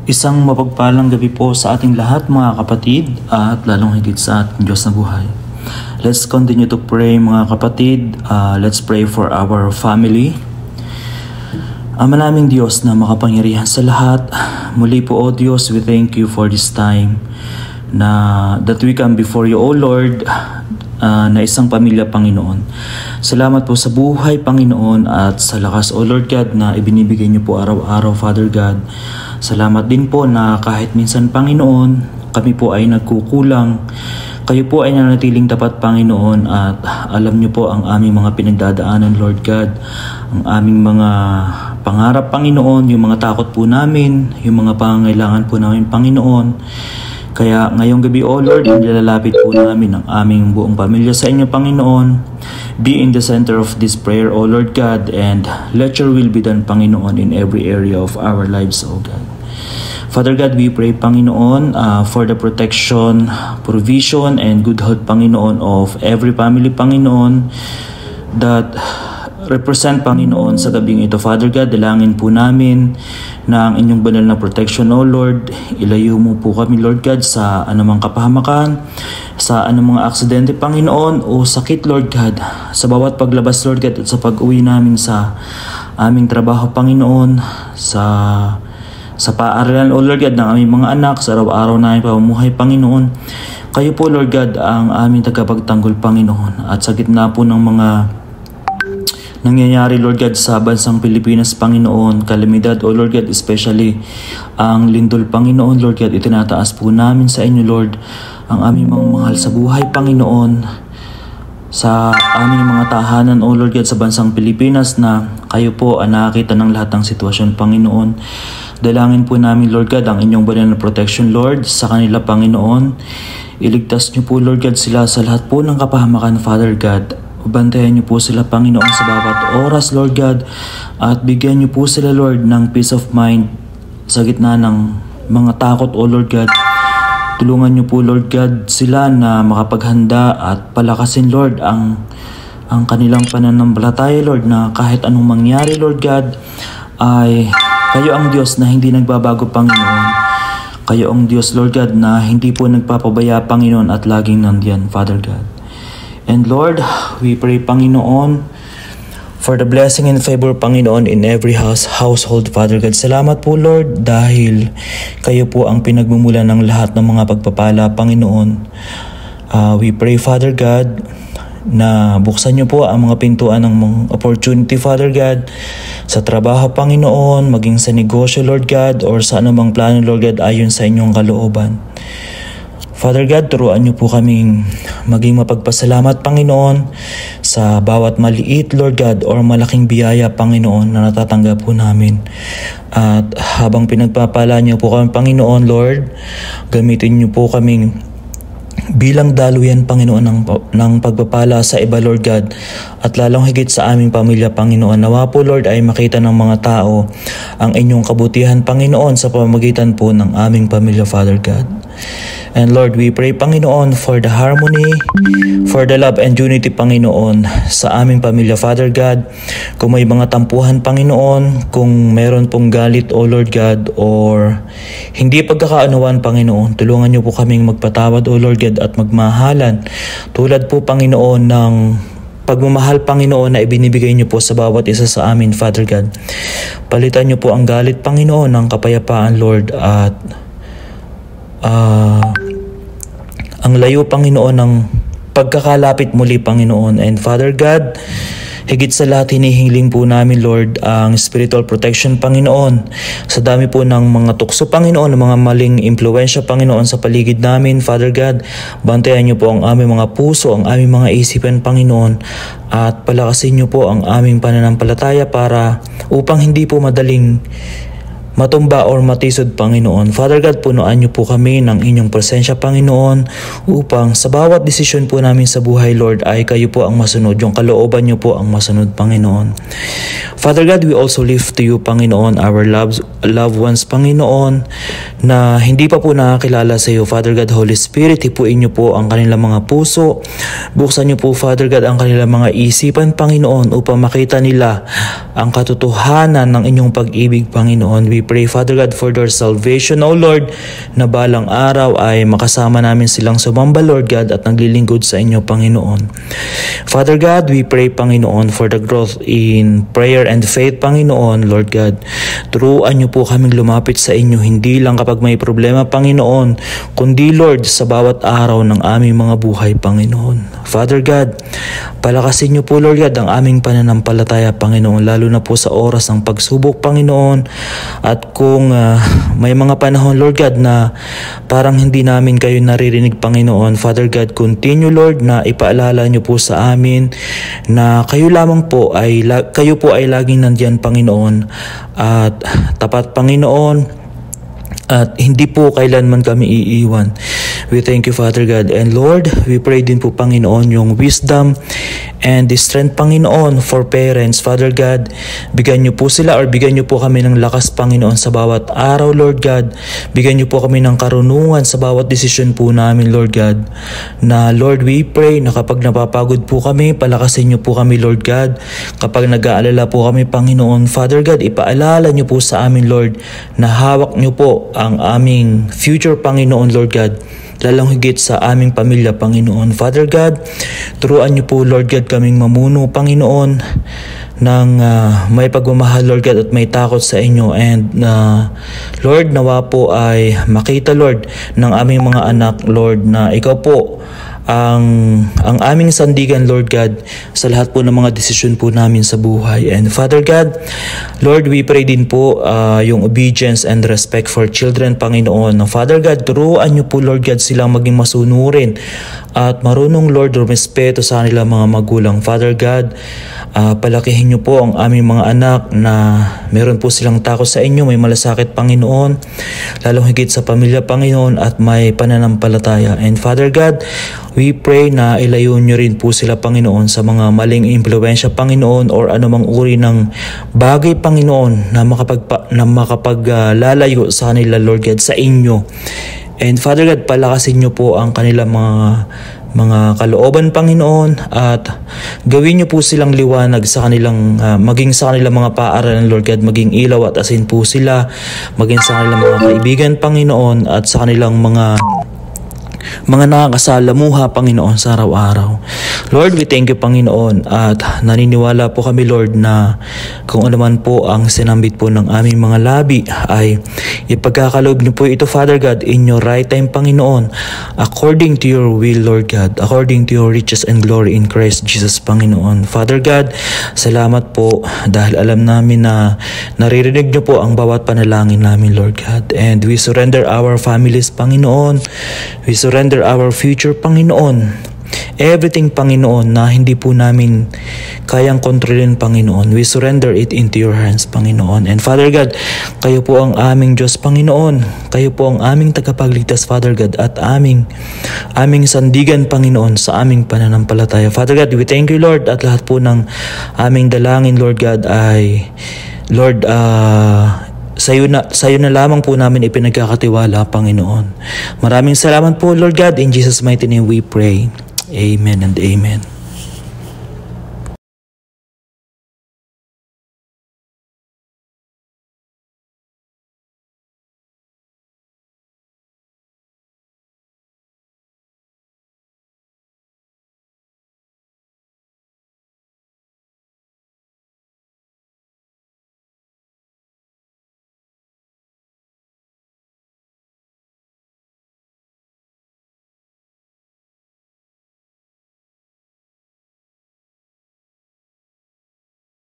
Isang mapagpalang gabi po sa ating lahat mga kapatid at lalong higit sa ating Diyos na buhay. Let's continue to pray mga kapatid. Let's pray for our family. Ama naming Diyos na makapangyarihan sa lahat, muli po o Diyos, we thank you for this time na that we come before you, O Lord, na isang pamilya, Panginoon. Salamat po sa buhay, Panginoon, at sa lakas, O Lord God, na ibinibigay niyo po araw-araw, Father God. Salamat din po na kahit minsan, Panginoon, kami po ay nagkukulang. Kayo po ay nanatiling tapat, Panginoon, at alam niyo po ang aming mga pinagdadaanan, Lord God. Ang aming mga pangarap, Panginoon, yung mga takot po namin, yung mga pangangailangan po namin, Panginoon. Kaya ngayong gabi, O Lord, nilalapit po namin ang aming buong pamilya sa inyo, Panginoon. Be in the center of this prayer, O Lord God, and let your will be done, Panginoon, in every area of our lives, O God. Father God, we pray, Panginoon, for the protection, provision, and good health, Panginoon, of every family, Panginoon, that represent, Panginoon, sa gabing ito. Father God, dalangin po namin na ang inyong banal na protection, O Lord, ilayo mo po kami, Lord God, sa anumang kapahamakan, sa anumang aksidente, Panginoon, o sakit, Lord God, sa bawat paglabas, Lord God, at sa pag-uwi namin sa aming trabaho, Panginoon, sa paaralan, O Lord God, ng aming mga anak, sa araw-araw na aming pamumuhay, Panginoon. Kayo po, Lord God, ang aming tagapagtanggol, Panginoon, at sa gitna po ng mga nangyayari, Lord God, sa bansang Pilipinas, Panginoon, kalamidad, O Lord God, especially ang lindol, Panginoon, Lord God, itinataas po namin sa inyo, Lord, ang aming mga mahal sa buhay, Panginoon, sa aming mga tahanan, O Lord God, sa bansang Pilipinas, na kayo po ang nakakita ng lahat ng sitwasyon, Panginoon. Dalangin po namin, Lord God, ang inyong banal na protection, Lord, sa kanila, Panginoon. Iligtas niyo po, Lord God, sila sa lahat po ng kapahamakan, Father God. Bantayan niyo po sila, Panginoon, sa bawat oras, Lord God, at bigyan niyo po sila, Lord, ng peace of mind sa gitna ng mga takot, O Lord God. Tulungan niyo po, Lord God, sila na makapaghanda at palakasin, Lord, ang kanilang pananampalataya, Lord, na kahit anong mangyari, Lord God, ay kayo ang Diyos na hindi nagbabago, Panginoon. Kayo ang Diyos, Lord God, na hindi po nagpapabaya, Panginoon, at laging nandiyan, Father God. And Lord, we pray, Panginoon, for the blessing and favor, Panginoon, in every household, Father God. Salamat po, Lord, dahil kayo po ang pinagmumula ng lahat ng mga pagpapala, Panginoon. We pray, Father God, na buksan niyo po ang mga pintuan ng mga opportunity, Father God, sa trabaho, Panginoon, maging sa negosyo, Lord God, or sa anumang plano, Lord God, ayon sa inyong kalooban. Father God, turuan niyo po kaming maging mapagpasalamat, Panginoon, sa bawat maliit, Lord God, or malaking biyaya, Panginoon, na natatanggap po namin. At habang pinagpapala niyo po kami, Panginoon, Lord, gamitin niyo po kaming bilang daluyan, Panginoon, ng pagpapala sa iba, Lord God, at lalong higit sa aming pamilya, Panginoon. Nawa po, Lord, ay makita ng mga tao ang inyong kabutihan, Panginoon, sa pamamagitan po ng aming pamilya, Father God. And Lord, we pray, Panginoon, for the harmony, for the love and unity, Panginoon, sa aming pamilya, Father God. Kung may mga tampuhan, Panginoon, kung meron pong galit, O Lord God, or hindi pagkakaunawan, Panginoon, tulungan niyo po kaming magpatawad, O Lord God, at magmahalan. Tulad po, Panginoon, ng pagmamahal, Panginoon, na ibinibigay niyo po sa bawat isa sa amin, Father God. Palitan niyo po ang galit, Panginoon, ng kapayapaan, Lord, at ang layo, Panginoon, ng pagkakalapit muli, Panginoon. And Father God, higit sa lahat, hinihiling po namin, Lord, ang spiritual protection, Panginoon, sa dami po ng mga tukso, Panginoon, ng mga maling impluensya, Panginoon, sa paligid namin, Father God. Bantayan niyo po ang aming mga puso, ang aming mga isipan, Panginoon, at palakasin niyo po ang aming pananampalataya para upang hindi po madaling matumba or matisod, Panginoon. Father God, punuan niyo po kami ng inyong presensya, Panginoon, upang sa bawat desisyon po namin sa buhay, Lord, ay kayo po ang masunod. Yung kalooban niyo po ang masunod, Panginoon. Father God, we also lift to you, Panginoon, our loved ones, Panginoon, na hindi pa po nakakilala sa iyo. Father God, Holy Spirit, hipuin niyo po ang kanilang mga puso. Buksan niyo po, Father God, ang kanilang mga isipan, Panginoon, upang makita nila ang katotohanan ng inyong pag-ibig, Panginoon. We We pray, Father God, for their salvation, O Lord, na balang araw ay makasama namin silang sumamba, Lord God, at naglilingkod sa inyo, Panginoon. Father God, we pray, Panginoon, for the growth in prayer and faith, Panginoon, Lord God. Turuan niyo po kaming lumapit sa inyo, hindi lang kapag may problema, Panginoon, kundi, Lord, sa bawat araw ng aming mga buhay, Panginoon. Father God, palakasin niyo po, Lord God, ang aming pananampalataya, Panginoon, lalo na po sa oras ng pagsubok, Panginoon. At kung may mga panahon, Lord God, na parang hindi namin kayo naririnig, Panginoon, Father God, continue, Lord, na ipaalala niyo po sa amin na kayo lamang po ay kayo po ay laging nandiyan, Panginoon, at tapat, Panginoon, at hindi po kailanman kami iiwan. We thank you, Father God. And Lord, we pray din po, Panginoon, yung wisdom and the strength, Panginoon, for parents. Father God, bigyan niyo po sila or bigyan niyo po kami ng lakas, Panginoon, sa bawat araw, Lord God. Bigyan niyo po kami ng karunungan sa bawat desisyon po namin, Lord God. Na Lord, we pray na kapag napapagod po kami, palakasin niyo po kami, Lord God. Kapag nag-aalala po kami, Panginoon, Father God, ipaalala niyo po sa amin, Lord, na hawak niyo po ang aming future, Panginoon, Lord God, lalong higit sa aming pamilya, Panginoon. Father God, turuan niyo po, Lord God, kaming mamuno, Panginoon, ng may pagmamahal, Lord God, at may takot sa inyo. And Lord, nawa po ay makita, Lord, ng aming mga anak, Lord, na ikaw po ang aming sandigan, Lord God, sa lahat po ng mga desisyon po namin sa buhay. And Father God, Lord, we pray din po yung obedience and respect for children, Panginoon. Father God, turuan niyo po, Lord God, silang maging masunurin at marunong, Lord, rumespeto sa kanilang mga magulang. Father God, palakihin niyo po ang aming mga anak na meron po silang takot sa inyo, may malasakit, Panginoon, lalong higit sa pamilya, Panginoon, at may pananampalataya. And Father God, we pray na ilayo niyo rin po sila, Panginoon, sa mga maling impluwensya, Panginoon, or anumang uri ng bagay, Panginoon, na makapaglalayo sa kanila, Lord God, sa inyo. And Father God, palakasin niyo po ang kanilang mga kalooban, Panginoon, at gawin niyo po silang liwanag sa kanilang, maging sa kanilang mga paaralan, Lord God, maging ilaw at asin po sila, maging sa kanilang mga kaibigan, Panginoon, at sa kanilang mga nakakasalamuha, Panginoon, sa araw-araw. Lord, we thank you, Panginoon, at naniniwala po kami, Lord, na kung ano man po ang sinambit po ng aming mga labi ay ipagkakaloob niyo po ito, Father God, in your right time, Panginoon, according to your will, Lord God, according to your riches and glory in Christ Jesus, Panginoon. Father God, salamat po dahil alam namin na naririnig niyo po ang bawat panalangin namin, Lord God, and we surrender our families, Panginoon. We surrender our future, Panginoon. Everything, Panginoon, na hindi po namin kayang kontrolin, Panginoon, we surrender it into your hands, Panginoon. And Father God, kayo po ang aming Diyos, Panginoon. Kayo po ang aming tagapagligtas, Father God, at aming sandigan, Panginoon, sa aming pananampalataya. Father God, we thank you, Lord, at lahat po ng aming dalangin, Lord God, ay Lord, Sa'yo na lamang po namin ipinagkakatiwala, Panginoon. Maraming salamat po, Lord God. In Jesus' mighty name we pray. Amen and amen.